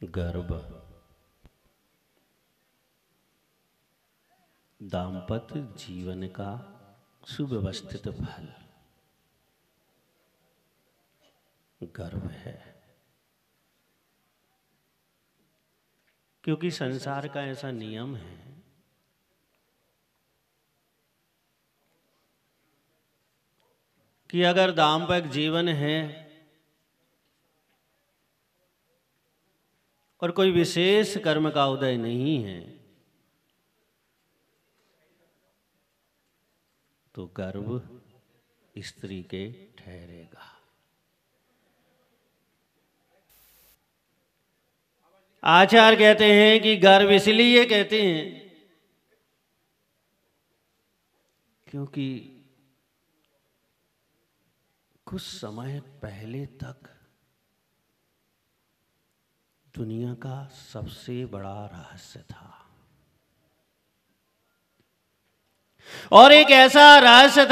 गर्भ दाम्पत्य जीवन का सुव्यवस्थित फल गर्व है, क्योंकि संसार का ऐसा नियम है कि अगर दाम्पत्य जीवन है और कोई विशेष कर्म का उदय नहीं है तो गर्भ स्त्री के ठहरेगा। आचार्य कहते हैं कि गर्भ इसलिए कहते हैं क्योंकि कुछ समय पहले तक दुनिया का सबसे बड़ा रहस्य था, और एक ऐसा रहस्य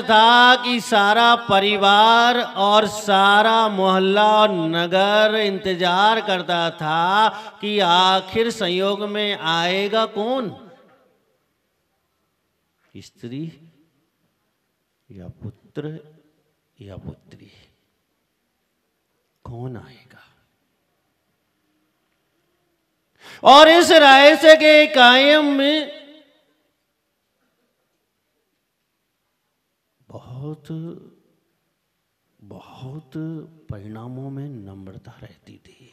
था कि सारा परिवार और सारा मोहल्ला और नगर इंतजार करता था कि आखिर संयोग में आएगा कौन, स्त्री या पुत्र या पुत्री, कौन आएगा। और इस रहस्य के कायम में बहुत परिणामों में नम्रता रहती थी।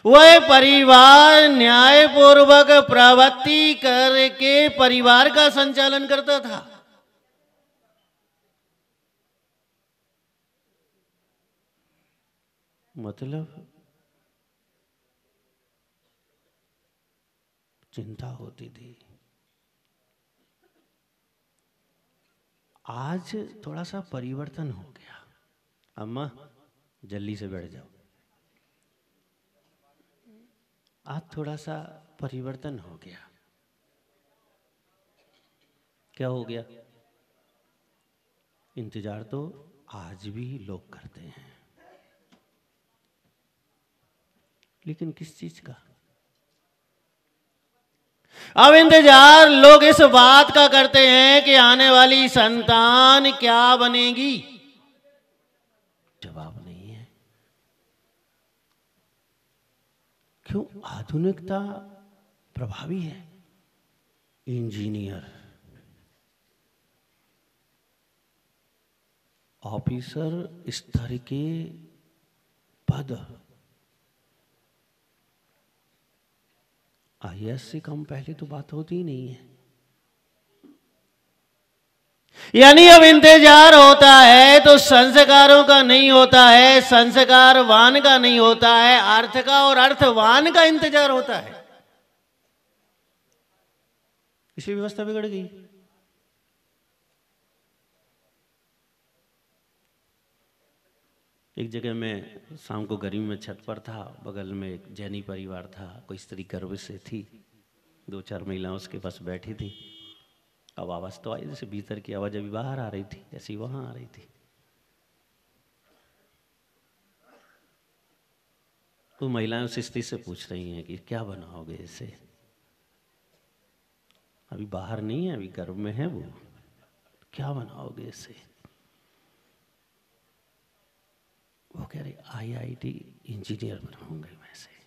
वह परिवार न्यायपूर्वक प्रवृत्ति करके परिवार का संचालन करता था। मतलब चिंता होती थी। आज थोड़ा सा परिवर्तन हो गया। अम्मा जल्दी से बैठ जाओ। आज थोड़ा सा परिवर्तन हो गया। क्या हो गया? इंतजार तो आज भी लोग करते हैं, लेकिन किस चीज का? अब इंतजार लोग इस बात का करते हैं कि आने वाली संतान क्या बनेगी। जवाब नहीं है। क्यों? आधुनिकता प्रभावी है। इंजीनियर, ऑफिसर स्तर के पद IAS से कम पहले तो बात होती ही नहीं है। यानी अब इंतजार होता है तो संस्कारों का नहीं होता है, संस्कारवान का नहीं होता है, अर्थ का और अर्थवान का इंतजार होता है। इसलिए व्यवस्था बिगड़ गई। एक जगह मैं शाम को गर्मी में छत पर था, बगल में एक जैनी परिवार था, कोई स्त्री गर्भ से थी, 2-4 महिलाएं उसके पास बैठी थी। अब आवाज़ तो आई, जैसे भीतर की आवाज़ अभी बाहर आ रही थी, ऐसी वहाँ आ रही थी। तो महिलाएं उस स्त्री से पूछ रही हैं कि क्या बनाओगे इसे? अभी बाहर नहीं है, अभी गर्भ में है वो, क्या बनाओगे इसे? वो कह रही IIT इंजीनियर बनाऊंगा मैं से।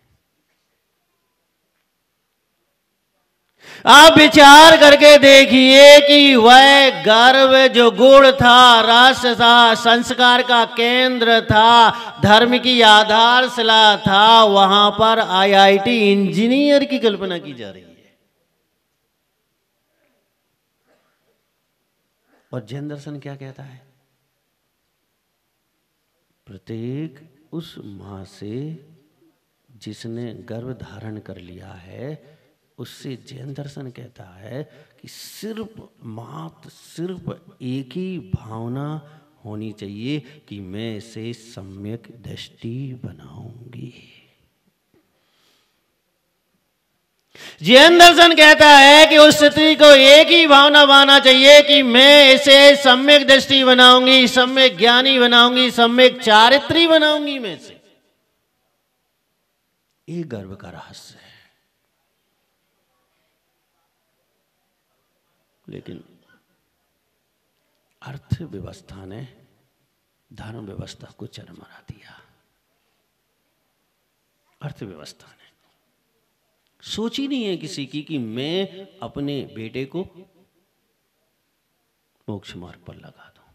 आप विचार करके देखिए कि वह गर्भ जो गुण था, रस था, संस्कार का केंद्र था, धर्म की आधारशिला था, वहां पर IIT इंजीनियर की कल्पना की जा रही है। और जैन दर्शन क्या कहता है? प्रत्येक उस मां से जिसने गर्भ धारण कर लिया है, उससे जैन दर्शन कहता है कि सिर्फ एक ही भावना होनी चाहिए कि मैं इसे सम्यक दृष्टि बनाऊंगी। जैन दर्शन कहता है कि उस स्त्री को एक ही भावना बनाना चाहिए कि मैं इसे सम्यक दृष्टि बनाऊंगी, सम्यक ज्ञानी बनाऊंगी, सम्यक चारित्री बनाऊंगी मैं इसे। ये गर्व का रहस्य है। लेकिन अर्थव्यवस्था ने धर्म व्यवस्था को चरमरा दिया। अर्थव्यवस्था ने सोची नहीं है किसी की कि मैं अपने बेटे को मोक्ष मार्ग पर लगा दूं,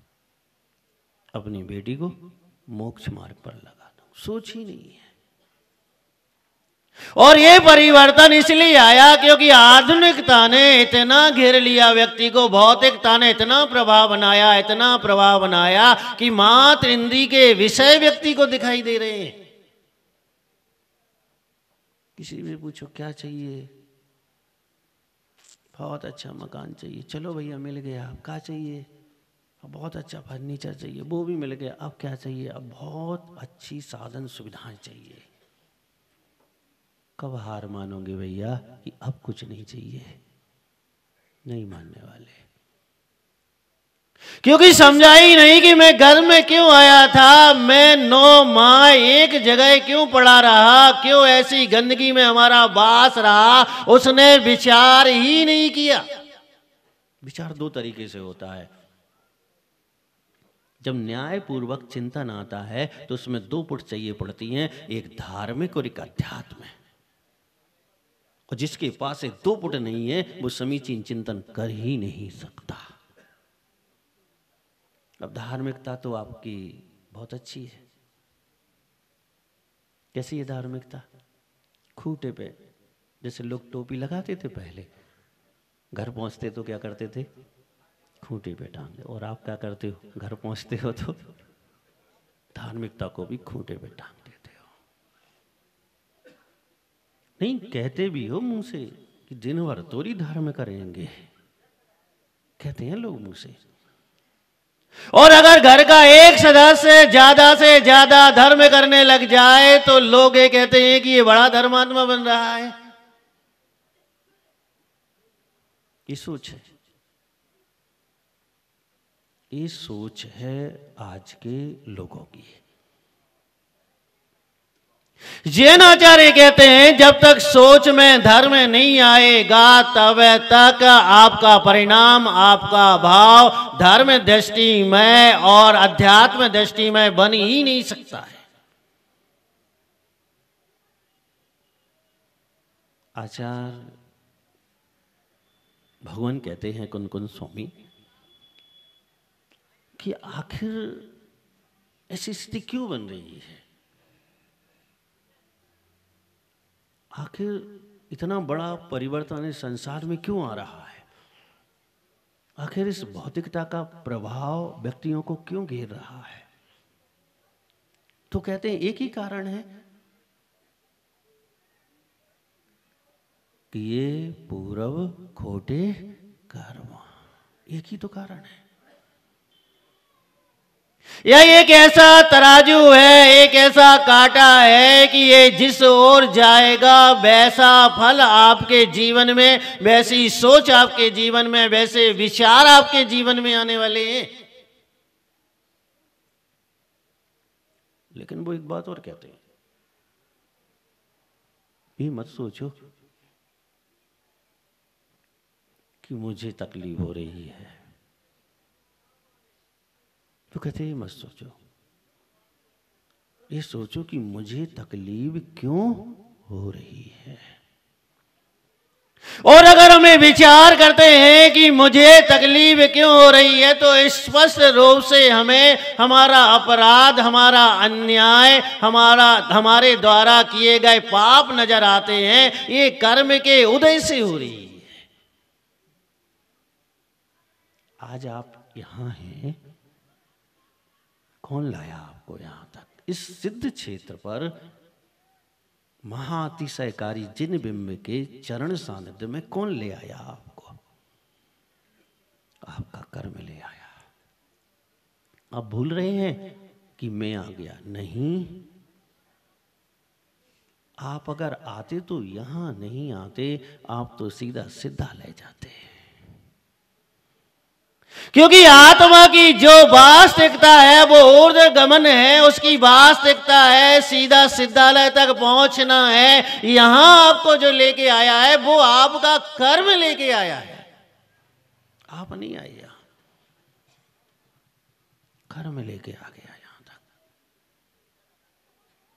अपनी बेटी को मोक्ष मार्ग पर लगा दूं, सोची नहीं है। और ये परिवर्तन इसलिए आया क्योंकि आधुनिकता ने इतना घेर लिया व्यक्ति को, भौतिकता ने इतना प्रभाव बनाया, इतना प्रभाव बनाया कि मात्र इंद्रिय के विषय व्यक्ति को दिखाई दे रहे हैं। किसी से पूछो क्या चाहिए, बहुत अच्छा मकान चाहिए, चलो भैया मिल गया। अब क्या चाहिए, बहुत अच्छा फर्नीचर चाहिए, वो भी मिल गया। अब क्या चाहिए, अब बहुत अच्छी साधन सुविधाएं चाहिए। कब हार मानोगे भैया कि अब कुछ नहीं चाहिए? नहीं मानने वाले, क्योंकि समझा ही नहीं कि मैं घर में क्यों आया था, मैं 9 माह एक जगह क्यों पड़ा रहा, क्यों ऐसी गंदगी में हमारा वास रहा, उसने विचार ही नहीं किया। विचार 2 तरीके से होता है। जब न्यायपूर्वक चिंतन आता है तो उसमें 2 पुट चाहिए पड़ती हैं, एक धार्मिक और एक अध्यात्म। और जिसके पास 2 पुट नहीं है वो समीचीन चिंतन कर ही नहीं सकता। अब धार्मिकता तो आपकी बहुत अच्छी है। कैसी है धार्मिकता? खूंटे पे जैसे लोग टोपी लगाते थे पहले, घर पहुंचते तो क्या करते थे, खूंटे पे टांगते। और आप क्या करते हो, घर पहुंचते हो तो धार्मिकता को भी खूंटे पे टांग देते हो। नहीं, कहते भी हो मुंह से कि दिन भर तोरी धर्म करेंगे, कहते हैं लोग मुंह से। और अगर घर का एक सदस्य ज्यादा से ज्यादा धर्म करने लग जाए तो लोग ये कहते हैं कि ये बड़ा धर्मात्मा बन रहा है। ये सोच है, ये सोच है आज के लोगों की। जैन आचार्य कहते हैं जब तक सोच में धर्म नहीं आएगा तब तक आपका परिणाम, आपका भाव धर्म दृष्टि में और अध्यात्म दृष्टि में बन ही नहीं सकता है। आचार्य भगवान कहते हैं कुन-कुन स्वामी कि आखिर ऐसी स्थिति क्यों बन रही है, आखिर इतना बड़ा परिवर्तन इस संसार में क्यों आ रहा है, आखिर इस भौतिकता का प्रभाव व्यक्तियों को क्यों घेर रहा है। तो कहते हैं एक ही कारण है कि ये पूर्व खोटे कर्म, एक ही तो कारण है। यह एक ऐसा तराजू है, एक ऐसा कांटा है कि ये जिस ओर जाएगा वैसा फल आपके जीवन में, वैसी सोच आपके जीवन में, वैसे विचार आपके जीवन में आने वाले हैं। लेकिन वो एक बात और कहते हैं, ये मत सोचो कि मुझे तकलीफ हो रही है। तो कहते हैं मत सोचो, ये सोचो कि मुझे तकलीफ क्यों हो रही है। और अगर हमें विचार करते हैं कि मुझे तकलीफ क्यों हो रही है तो स्पष्ट रूप से हमें हमारा अपराध, हमारा अन्याय, हमारे द्वारा किए गए पाप नजर आते हैं। ये कर्म के उदय से हो रही है। आज आप यहां हैं, कौन लाया आपको यहां तक? इस सिद्ध क्षेत्र पर महाअतिशयकारी जिन बिंब के चरण सानिध्य में कौन ले आया आपको? आपका कर्म ले आया। आप भूल रहे हैं कि मैं आ गया। नहीं, आप अगर आते तो यहां नहीं आते, आप तो सीधा सिद्धालय जाते। क्योंकि आत्मा की जो वास्तविकता है वो ऊर्ध्व गमन है, उसकी वास्तविकता है सीधा सिद्धालय तक पहुंचना है। यहां आपको जो लेके आया है वो आपका कर्म लेके आया है, आप नहीं आए यहां, कर्म लेके आ गया यहां तक।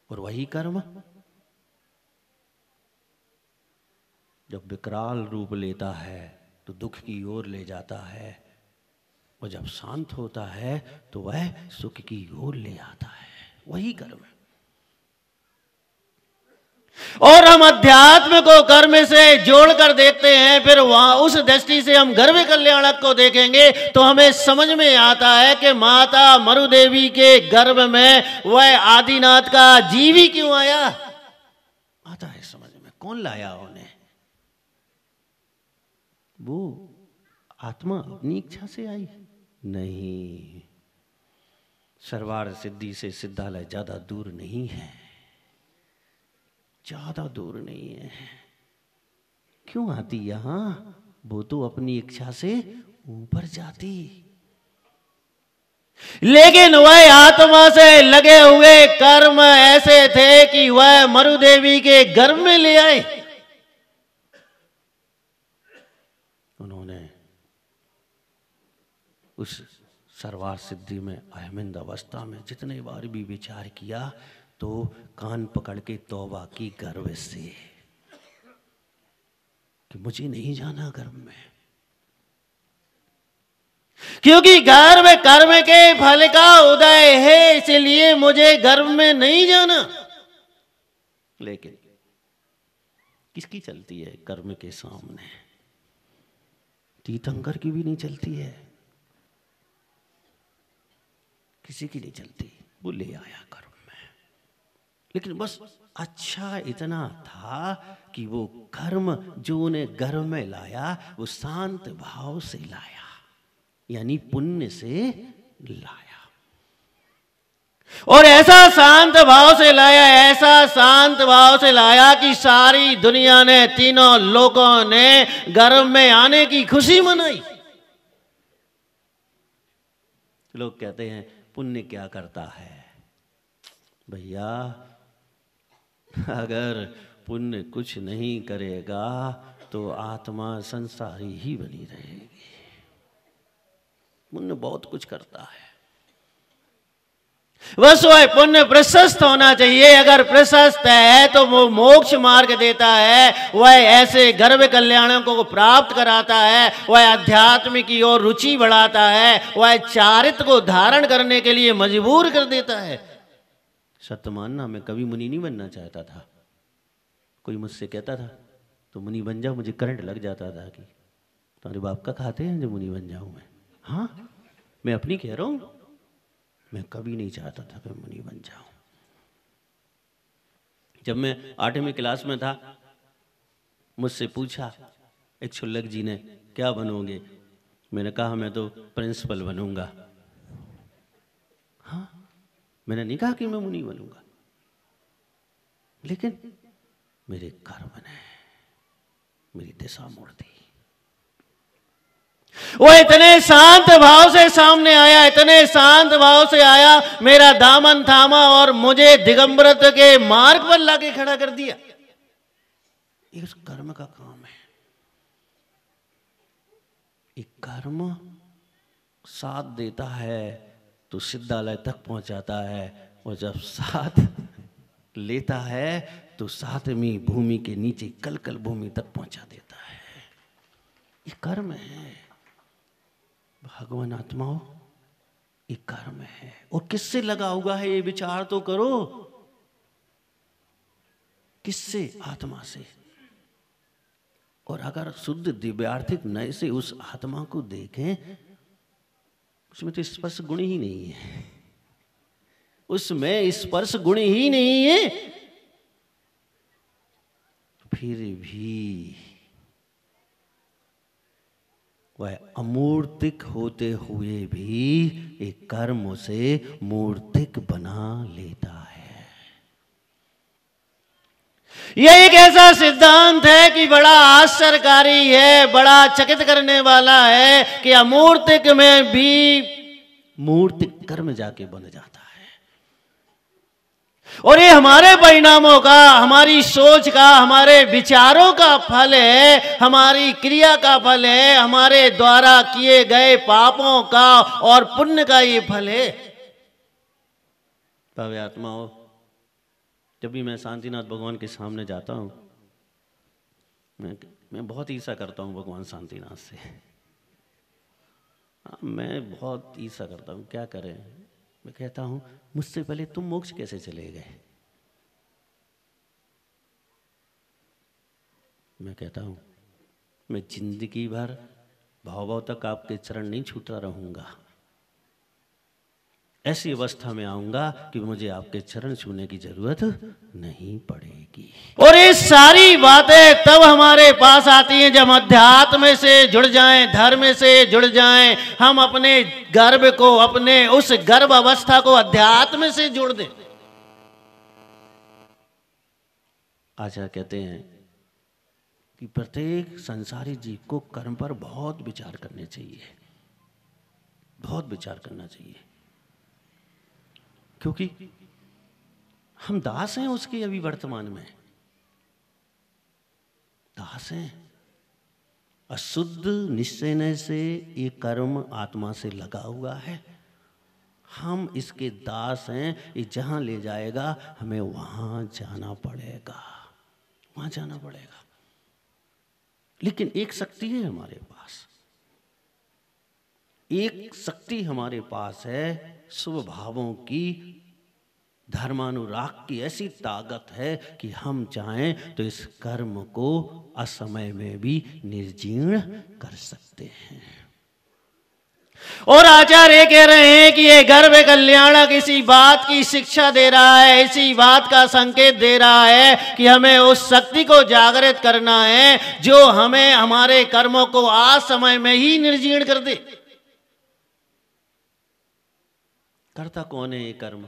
और वही कर्म जब विकराल रूप लेता है तो दुख की ओर ले जाता है, और जब शांत होता है तो वह सुख की ओर ले आता है, वही कर्म है। और हम अध्यात्म को कर्म से जोड़कर देखते हैं, फिर वहां उस दृष्टि से हम गर्भ कल्याणक को देखेंगे तो हमें समझ में आता है कि माता मरुदेवी के गर्भ में वह आदिनाथ का जीवी क्यों आया। आता है समझ में, कौन लाया उन्हें? वो आत्मा अपनी इच्छा से आई नहीं। सर्वार सिद्धि से सिद्धालय ज्यादा दूर नहीं है, ज्यादा दूर नहीं है। क्यों आती यहां? वो तो अपनी इच्छा से ऊपर जाती, लेकिन वह आत्मा से लगे हुए कर्म ऐसे थे कि वह मरुदेवी के गर्भ में ले आए। उन्होंने उस सर्वार सिद्धि में अहमिंद अवस्था में जितने बार भी विचार किया तो कान पकड़ के तौबा की गर्व से कि मुझे नहीं जाना गर्भ में, क्योंकि गर्भ कर्म के फल का उदय है, इसलिए मुझे गर्भ में नहीं जाना। लेकिन किसकी चलती है कर्म के सामने? तीर्थंकर की भी नहीं चलती है, किसी की नहीं चलती। वो ले आया कर्म में, लेकिन बस अच्छा इतना था कि वो कर्म जो उन्हें गर्भ में लाया वो शांत भाव से लाया, यानी पुण्य से लाया। और ऐसा शांत भाव से लाया, ऐसा शांत भाव से लाया कि सारी दुनिया ने, तीनों लोगों ने गर्भ में आने की खुशी मनाई। लोग कहते हैं पुण्य क्या करता है? भैया अगर पुण्य कुछ नहीं करेगा तो आत्मा संसारी ही बनी रहेगी। पुण्य बहुत कुछ करता है, बस वह पुण्य प्रशस्त होना चाहिए। अगर प्रशस्त है तो वो मोक्ष मार्ग देता है, वह ऐसे गर्भ कल्याणों को प्राप्त कराता है, वह अध्यात्म की ओर रुचि बढ़ाता है, वह चारित्र को धारण करने के लिए मजबूर कर देता है। सत्य मानना, मैं कभी मुनि नहीं बनना चाहता था। कोई मुझसे कहता था तो मुनि बन जाओ, मुझे करंट लग जाता था कि तुम्हारे बाप का खाते हैं जो मुनि बन जाऊं मैं। हाँ, मैं अपनी कह रहा हूं, मैं कभी नहीं चाहता था कि मुनि बन जाऊं। जब मैं 8वीं क्लास में था, मुझसे पूछा एक क्षुल्लक जी ने, क्या बनोगे? मैंने कहा मैं तो प्रिंसिपल बनूंगा। हाँ, मैंने नहीं कहा कि मैं मुनि बनूंगा, लेकिन मेरे कर्म ने मेरी दिशा मोड़ दी। वो इतने शांत भाव से सामने आया, इतने शांत भाव से आया, मेरा दामन थामा और मुझे दिगंबरत्व के मार्ग पर लाके खड़ा कर दिया। ये उस कर्म का काम है। एक कर्म साथ देता है तो सिद्धालय तक पहुंचाता है, और जब साथ लेता है तो 7वीं भूमि के नीचे कलकल भूमि तक पहुंचा देता है। ये कर्म है भगवान आत्माओं, ये कर्म है। और किससे लगा हुआ है ये विचार तो करो, किससे? आत्मा से। और अगर शुद्ध दिव्यार्थिक नए से उस आत्मा को देखें, उसमें तो स्पर्श गुण ही नहीं है, उसमें स्पर्श गुण ही नहीं है। फिर भी वह अमूर्तिक होते हुए भी एक कर्म से मूर्तिक बना लेता है। यह एक ऐसा सिद्धांत है कि बड़ा आश्चर्यकारी है, बड़ा चकित करने वाला है कि अमूर्तिक में भी मूर्तिक कर्म जाके बन जाता है। और ये हमारे परिणामों का, हमारी सोच का, हमारे विचारों का फल है, हमारी क्रिया का फल है, हमारे द्वारा किए गए पापों का और पुण्य का ये फल है। भव्य आत्माओं, जब भी मैं शांतिनाथ भगवान के सामने जाता हूं, मैं बहुत ईर्ष्या करता हूं भगवान शांतिनाथ से। मैं बहुत ईर्ष्या करता हूं, क्या करें। मैं कहता हूं मुझसे पहले तुम मोक्ष कैसे चले गए। मैं कहता हूं मैं जिंदगी भर भाव तक आपके चरण नहीं छूता रहूंगा। ऐसी अवस्था में आऊंगा कि मुझे आपके चरण छूने की जरूरत नहीं पड़ेगी। और ये सारी बातें तब हमारे पास आती हैं जब अध्यात्म से जुड़ जाएं, धर्म से जुड़ जाएं, हम अपने गर्भ को, अपने उस गर्भ अवस्था को अध्यात्म से जोड़ दें। आचार्य कहते हैं कि प्रत्येक संसारी जीव को कर्म पर बहुत विचार करने चाहिए, बहुत विचार करना चाहिए, क्योंकि हम दास हैं उसके। अभी वर्तमान में दास हैं। अशुद्ध निश्चय से ये कर्म आत्मा से लगा हुआ है। हम इसके दास हैं। ये जहां ले जाएगा हमें वहां जाना पड़ेगा, वहां जाना पड़ेगा। लेकिन एक शक्ति है हमारे पास, एक शक्ति हमारे पास है, शुभ भावों की, धर्मानुराग की ऐसी ताकत है कि हम चाहें तो इस कर्म को असमय में भी निर्जीर्ण कर सकते हैं। और आचार्य कह रहे हैं कि ये गर्भ कल्याणक इसी बात की शिक्षा दे रहा है, इसी बात का संकेत दे रहा है कि हमें उस शक्ति को जागृत करना है जो हमें हमारे कर्मों को आज समय में ही निर्जीर्ण कर दे। करता कौन है ये कर्म?